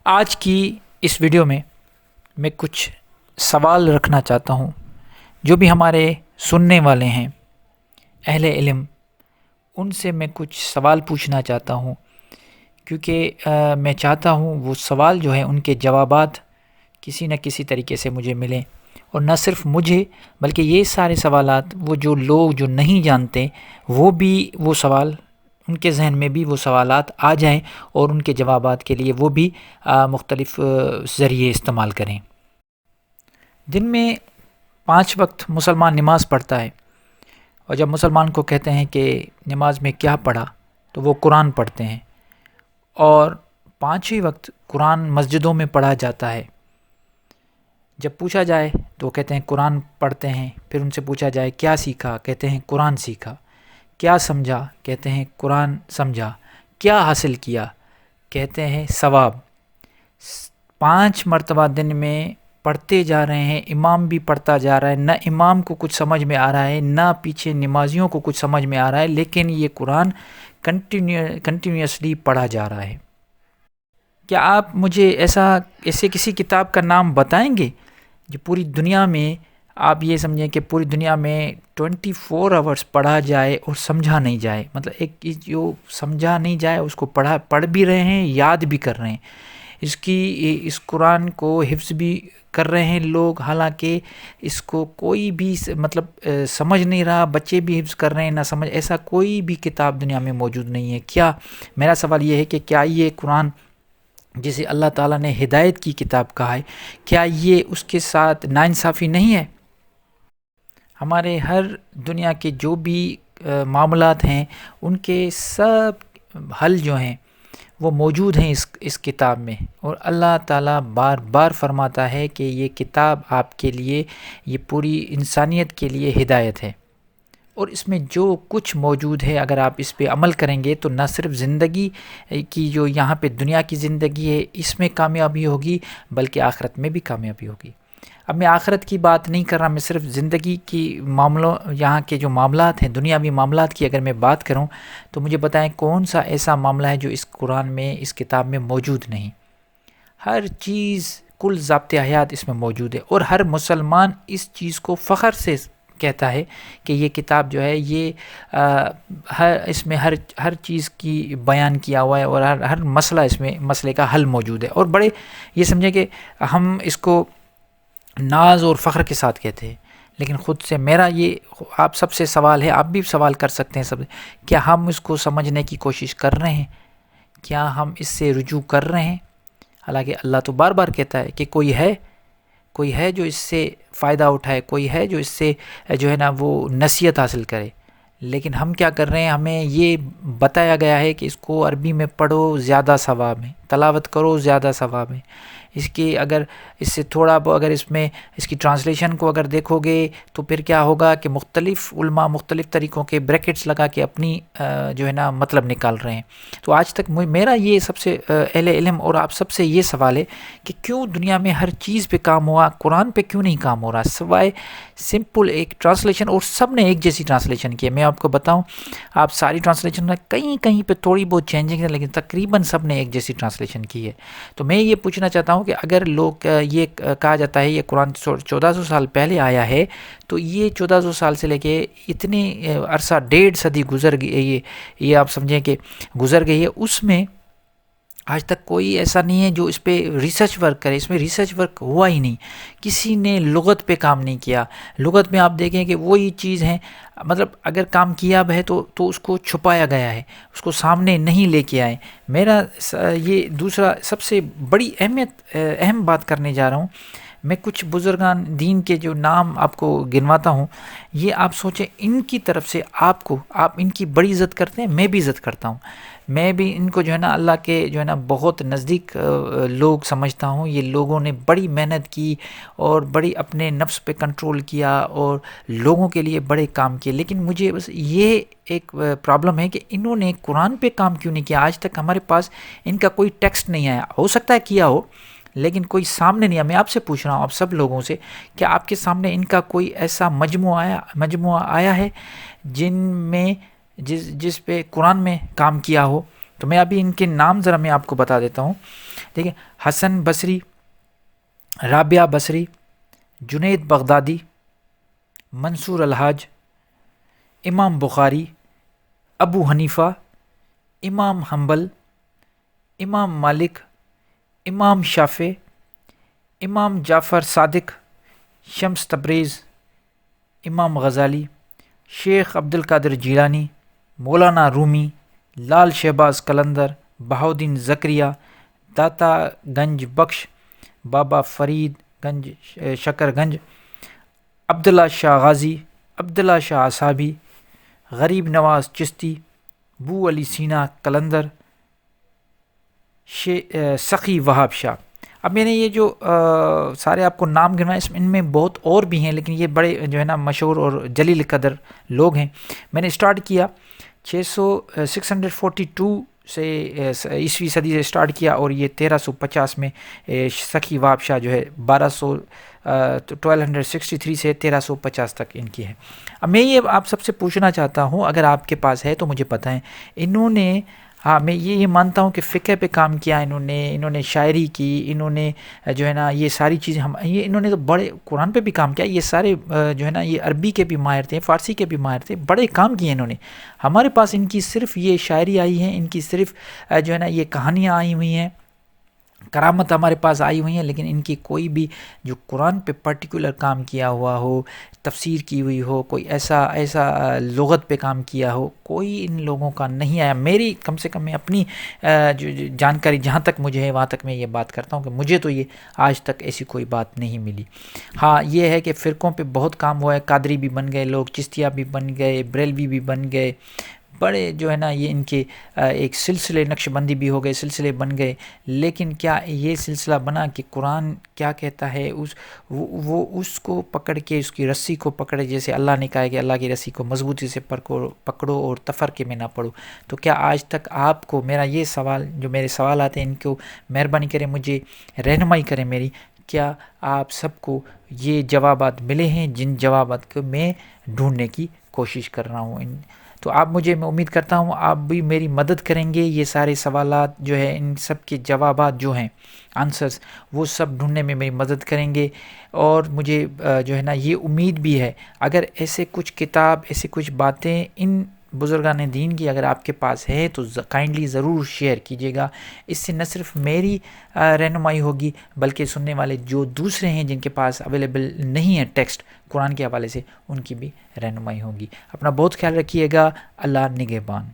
آج کی اس ویڈیو میں میں کچھ سوال رکھنا چاہتا ہوں جو بھی ہمارے سننے والے ہیں اہل علم، ان سے میں کچھ سوال پوچھنا چاہتا ہوں، کیونکہ میں چاہتا ہوں وہ سوال جو ہے ان کے جوابات کسی نہ کسی طریقے سے مجھے ملیں، اور نہ صرف مجھے بلکہ یہ سارے سوالات وہ جو لوگ جو نہیں جانتے وہ بھی وہ سوال ان کے ذہن میں بھی وہ سوالات آ جائیں اور ان کے جوابات کے لیے وہ بھی مختلف ذریعے استعمال کریں۔ دن میں 5 وقت مسلمان نماز پڑھتا ہے، اور جب مسلمان کو کہتے ہیں کہ نماز میں کیا پڑھا تو وہ قرآن پڑھتے ہیں، اور 5 ہی وقت قرآن مسجدوں میں پڑھا جاتا ہے۔ جب پوچھا جائے تو وہ کہتے ہیں قرآن پڑھتے ہیں، پھر ان سے پوچھا جائے کیا سیکھا، کہتے ہیں قرآن سیکھا، کیا سمجھا، کہتے ہیں قرآن سمجھا، کیا حاصل کیا، کہتے ہیں ثواب۔ 5 مرتبہ دن میں پڑھتے جا رہے ہیں، امام بھی پڑھتا جا رہا ہے، نہ امام کو کچھ سمجھ میں آ رہا ہے نہ پیچھے نمازیوں کو کچھ سمجھ میں آ رہا ہے، لیکن یہ قرآن کنٹینیوسلی پڑھا جا رہا ہے۔ کیا آپ مجھے ایسے کسی کتاب کا نام بتائیں گے جو پوری دنیا میں آپ یہ سمجھیں کہ پوری دنیا میں 24 آورس پڑھا جائے اور سمجھا نہیں جائے؟ مطلب ایک چیز جو سمجھا نہیں جائے اس کو پڑھ بھی رہے ہیں، یاد بھی کر رہے ہیں، اس قرآن کو حفظ بھی کر رہے ہیں لوگ، حالانکہ اس کو کوئی بھی سمجھ نہیں رہا، بچے بھی حفظ کر رہے ہیں نہ سمجھ، ایسا کوئی بھی کتاب دنیا میں موجود نہیں ہے۔ کیا میرا سوال یہ ہے کہ کیا یہ قرآن جسے اللہ تعالیٰ نے ہدایت کی کتاب کہا ہے، کیا یہ اس کے ساتھ ناانصافی نہیں ہے؟ ہمارے ہر دنیا کے جو بھی معاملات ہیں ان کے سب حل جو ہیں وہ موجود ہیں اس کتاب میں، اور اللہ تعالیٰ بار بار فرماتا ہے کہ یہ کتاب آپ کے لیے، یہ پوری انسانیت کے لیے ہدایت ہے، اور اس میں جو کچھ موجود ہے اگر آپ اس پہ عمل کریں گے تو نہ صرف زندگی کی جو یہاں پہ دنیا کی زندگی ہے اس میں کامیابی ہوگی بلکہ آخرت میں بھی کامیابی ہوگی۔ اب میں آخرت کی بات نہیں کر رہا، میں صرف زندگی کی معاملوں، یہاں کے جو معاملات ہیں دنیاوی معاملات کی اگر میں بات کروں تو مجھے بتائیں کون سا ایسا معاملہ ہے جو اس قرآن میں، اس کتاب میں موجود نہیں؟ ہر چیز، کل ضابط حیات اس میں موجود ہے، اور ہر مسلمان اس چیز کو فخر سے کہتا ہے کہ یہ کتاب جو ہے یہ اس میں ہر چیز کی بیان کیا ہوا ہے، اور ہر مسئلہ اس میں مسئلے کا حل موجود ہے، اور بڑے یہ سمجھیں کہ ہم اس کو ناز اور فخر کے ساتھ کہتے ہیں۔ لیکن خود سے میرا یہ آپ سب سے سوال ہے، آپ بھی سوال کر سکتے ہیں سب، کیا ہم اس کو سمجھنے کی کوشش کر رہے ہیں؟ کیا ہم اس سے رجوع کر رہے ہیں؟ حالانکہ اللہ تو بار بار کہتا ہے کہ کوئی ہے جو اس سے فائدہ اٹھائے، کوئی ہے جو اس سے جو ہے نا وہ نصیحت حاصل کرے، لیکن ہم کیا کر رہے ہیں؟ ہمیں یہ بتایا گیا ہے کہ اس کو عربی میں پڑھو زیادہ ثواب ہے، تلاوت کرو زیادہ ثواب ہے، اس کی اگر اس سے تھوڑا اگر اس میں اس کی ٹرانسلیشن کو اگر دیکھو گے تو پھر کیا ہوگا کہ مختلف علماء مختلف طریقوں کے بریکٹس لگا کے اپنی جو ہے نا مطلب نکال رہے ہیں۔ تو آج تک میرا یہ سب سے اہل علم اور آپ سب سے یہ سوال ہے کہ کیوں دنیا میں ہر چیز پہ کام ہوا، قرآن پہ کیوں نہیں کام ہو رہا، سوائے سمپل ایک ٹرانسلیشن، اور سب نے ایک جیسی ٹرانسلیشن کی ہے۔ میں آپ کو بتاؤں، آپ ساری ٹرانسلیشن میں کہیں پہ تھوڑی بہت چینجنگ ہے، لیکن تقریباً سب نے ایک جیسی ٹرانسلیشن کی ہے۔ تو میں یہ پوچھنا چاہتا ہوں کہ اگر لوگ یہ کہا جاتا ہے یہ قرآن 1400 سال پہلے آیا ہے، تو یہ 1400 سال سے لے کے اتنے عرصہ 1.5 صدی گزر گئی، یہ آپ سمجھیں کہ گزر گئی ہے، اس میں آج تک کوئی ایسا نہیں ہے جو اس پہ ریسرچ ورک کرے۔ اس میں ریسرچ ورک ہوا ہی نہیں، کسی نے لغت پہ کام نہیں کیا۔ لغت میں آپ دیکھیں کہ وہی چیز ہیں، مطلب اگر کام کیا ہے تو اس کو چھپایا گیا ہے، اس کو سامنے نہیں لے کے آئے۔ میرا یہ دوسرا سب سے بڑی اہم بات کرنے جا رہا ہوں، میں کچھ بزرگان دین کے جو نام آپ کو گنواتا ہوں، یہ آپ سوچیں ان کی طرف سے آپ ان کی بڑی عزت کرتے ہیں، میں بھی عزت کرتا ہوں، میں بھی ان کو جو ہے نا اللہ کے جو ہے نا بہت نزدیک لوگ سمجھتا ہوں۔ یہ لوگوں نے بڑی محنت کی اور بڑی اپنے نفس پہ کنٹرول کیا اور لوگوں کے لیے بڑے کام کیے، لیکن مجھے بس یہ ایک پرابلم ہے کہ انہوں نے قرآن پہ کام کیوں نہیں کیا؟ آج تک ہمارے پاس ان کا کوئی ٹیکسٹ نہیں آیا، ہو سکتا ہے کیا ہو لیکن کوئی سامنے نہیں آیا۔ میں آپ سے پوچھ رہا ہوں، آپ سب لوگوں سے، کیا آپ کے سامنے ان کا کوئی ایسا مجموعہ آیا ہے جن میں جس پہ قرآن میں کام کیا ہو؟ تو میں ابھی ان کے نام ذرا میں آپ کو بتا دیتا ہوں۔ ٹھیک ہے، حسن بصری، رابعہ بصری، جنید بغدادی، منصور الحاج، امام بخاری، ابو حنیفہ، امام حنبل، امام مالک، امام شافعی، امام جعفر صادق، شمس تبریز، امام غزالی، شیخ عبد القادر جیلانی، مولانا رومی، لال شہباز قلندر، بہاؤدین زکریہ، داتا گنج بخش، بابا فرید گنج شکر گنج، عبداللہ شاہ غازی، عبداللہ شاہ اصحابی، غریب نواز چشتی، بو علی سینا قلندر، سخی وہاب شاہ۔ اب میں نے یہ جو سارے آپ کو نام گنوائے، ان میں بہت اور بھی ہیں، لیکن یہ بڑے جو ہے نا مشہور اور جلیل قدر لوگ ہیں۔ میں نے اسٹارٹ کیا 642 سے عیسوی صدی سے اسٹارٹ کیا، اور یہ 1350 میں سخی وہاب شاہ جو ہے 1263 سے 1350 تک ان کی ہے۔ اب میں یہ آپ سب سے پوچھنا چاہتا ہوں، اگر آپ کے پاس ہے تو مجھے بتائیں، انہوں نے میں یہ مانتا ہوں کہ فقہ پہ کام کیا انہوں نے شاعری کی، انہوں نے جو ہے نا یہ ساری چیزیں انہوں نے تو بڑے قرآن پہ بھی کام کیا، یہ سارے جو ہے نا یہ عربی کے بھی ماہر تھے، فارسی کے بھی ماہر تھے، بڑے کام کیے انہوں نے۔ ہمارے پاس ان کی صرف یہ شاعری آئی ہیں، ان کی صرف جو ہے نا یہ کہانیاں آئی ہوئی ہیں، کرامت ہمارے پاس آئی ہوئی ہیں، لیکن ان کی کوئی بھی جو قرآن پہ پرٹیکولر کام کیا ہوا ہو، تفسیر کی ہوئی ہو، کوئی ایسا لغت پہ کام کیا ہو، کوئی ان لوگوں کا نہیں آیا۔ میری کم سے کم میں اپنی جو جانکاری جہاں تک مجھے ہے وہاں تک میں یہ بات کرتا ہوں کہ مجھے تو یہ آج تک ایسی کوئی بات نہیں ملی۔ ہاں یہ ہے کہ فرقوں پہ بہت کام ہوا ہے، قادری بھی بن گئے لوگ، چشتیہ بھی بن گئے، بریلوی بھی بن گئے، بڑے جو ہے نا یہ ان کے ایک سلسلے، نقش بندی بھی ہو گئے، سلسلے بن گئے، لیکن کیا یہ سلسلہ بنا کہ قرآن کیا کہتا ہے وہ اس کو پکڑ کے، اس کی رسی کو پکڑے، جیسے اللہ نے کہا ہے کہ اللہ کی رسی کو مضبوطی سے پکڑو اور تفرقے میں نہ پڑو۔ تو کیا آج تک آپ کو میرا یہ سوال، جو میرے سوالات ہیں، ان کو مہربانی کریں مجھے رہنمائی کریں میری، کیا آپ سب کو یہ جوابات ملے ہیں جن جوابات کو میں ڈھونڈنے کی کوشش کر رہا ہوں؟ تو آپ میں امید کرتا ہوں آپ بھی میری مدد کریں گے، یہ سارے سوالات جو ہے ان سب کے جوابات جو ہیں، آنسرز، وہ سب ڈھونڈنے میں میری مدد کریں گے۔ اور مجھے جو ہے نا یہ امید بھی ہے، اگر ایسے کچھ کتاب، ایسے کچھ باتیں ان بزرگان دین کی اگر آپ کے پاس ہے تو کائنڈلی ضرور شیئر کیجیے گا۔ اس سے نہ صرف میری رہنمائی ہوگی، بلکہ سننے والے جو دوسرے ہیں جن کے پاس اویلیبل نہیں ہے ٹیکسٹ قرآن کے حوالے سے، ان کی بھی رہنمائی ہوگی۔ اپنا بہت خیال رکھیے گا۔ اللہ نگہبان۔